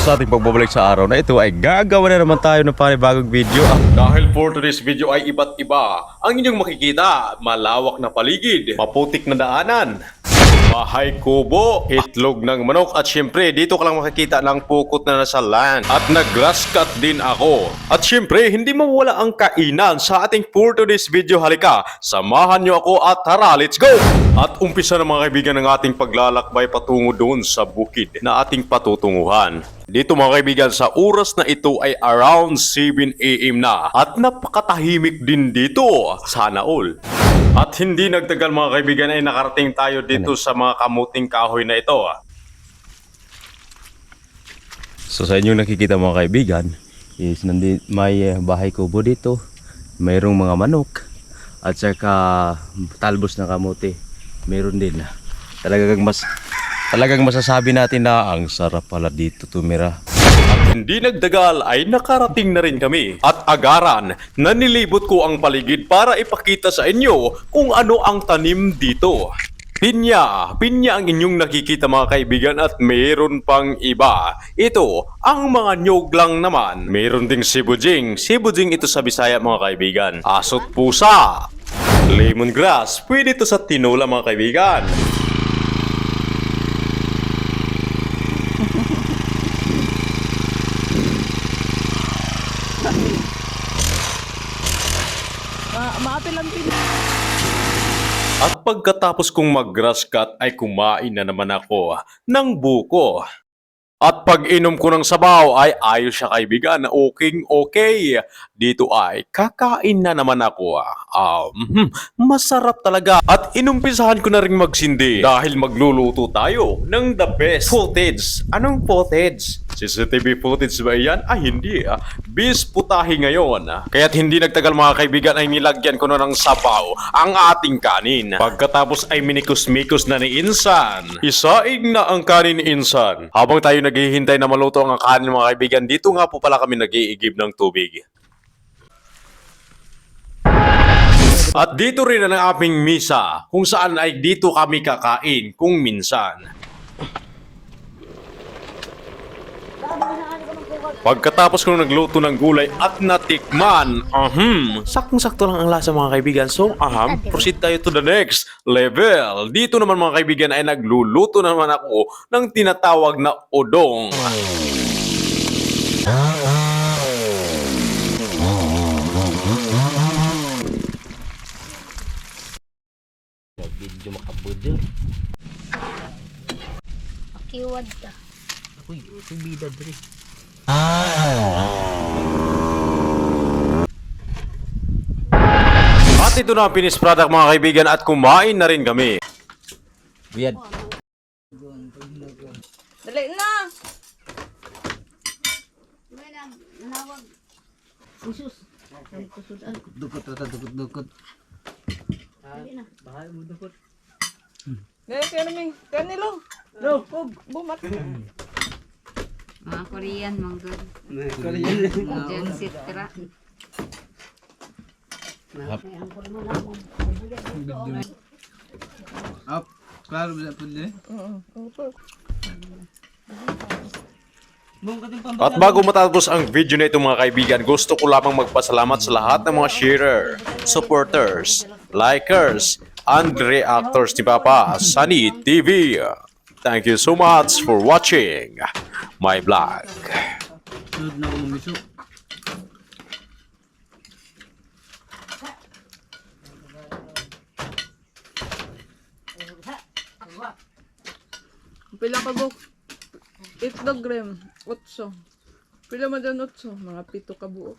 sa ating pagbabalik sa araw na ito ay gagawa na naman tayo ng panibagong video. Dahil for today's video ay iba't iba ang inyong makikita. Malawak na paligid, maputik na daanan, bahay kubo, itlog ng manok at syempre dito ka lang makikita ng pukot na nasa land. At nag-grass cut din ako. At syempre hindi mawala ang kainan sa ating for today's video. Halika, samahan nyo ako at tara, let's go! At umpisa na mga kaibigan ng ating paglalakbay patungo doon sa bukid na ating patutunguhan. Dito mga kaibigan, sa oras na ito ay around 7 AM na at napakatahimik din dito. Sana all. At hindi nagtagal mga kaibigan ay nakarating tayo dito sa mga kamuting kahoy na ito. So sa inyong nakikita mga kaibigan is may bahay kubo dito. Mayroong mga manok at saka talbos na kamuti. Mayroon din. Talagang masasabi natin na ang sarap pala dito tumira. At hindi nagdagal ay nakarating na rin kami. At agaran na nilibot ko ang paligid para ipakita sa inyo kung ano ang tanim dito. Pinya ang inyong nakikita mga kaibigan at mayroon pang iba. Ito, ang mga nyog lang naman. Mayroon ding sibujing. Sibujing ito sa Bisaya mga kaibigan. Asot pusa. Lemongrass. Pwede ito sa tinola mga kaibigan. At pagkatapos kong mag-grass cut ay kumain na naman ako ng buko. At pag inom ko ng sabaw ay ayos siya kaibigan, okay. Dito ay kakain na naman ako. Masarap talaga. At inumpisahan ko na rin magsindi dahil magluluto tayo ng the best footage. Anong footage? CCTV footage ba yan? Ay hindi. Bis putahe ngayon. Kaya't hindi nagtagal mga kaibigan ay nilagyan ko na ng sabaw ang ating kanin. Pagkatapos ay minikos-mikos na ni Insan. Isaing na ang kanin ni Insan. Habang tayo naghihintay na maluto ang kanin mga kaibigan, dito nga po pala kami nag-iigib ng tubig. At dito rin ang aming misa, kung saan ay dito kami kakain kung minsan. Pagkatapos ko nagluto ng gulay at natikman, saktong-sakto lang ang lasa mga kaibigan. So, proceed tayo to the next level. Dito naman mga kaibigan ay nagluluto naman ako ng tinatawag na udong. Video makabudo. Akiwad ka. Uy, bida dre. At ito na ang finished product mga kaibigan at kumain na rin kami. Biyad. Dali na! May nanawag. Usus. Dukot. Dali na. Bahay mo dukot. Kanilo. No. Bumat. Mga Korean, manggod. Diyan sitra. Up. Klaro ba po din? At bago matapos ang video na ito mga kaibigan, gusto ko lamang magpasalamat sa lahat ng mga sharer, supporters, likers, and reactors ni Papa Sunny TV. Thank you so much for watching my vlog. Sunod na akong miso. Pila ka buk? Itlog gram, 8. Pila mo dyan 8? Mga 7 ka buok.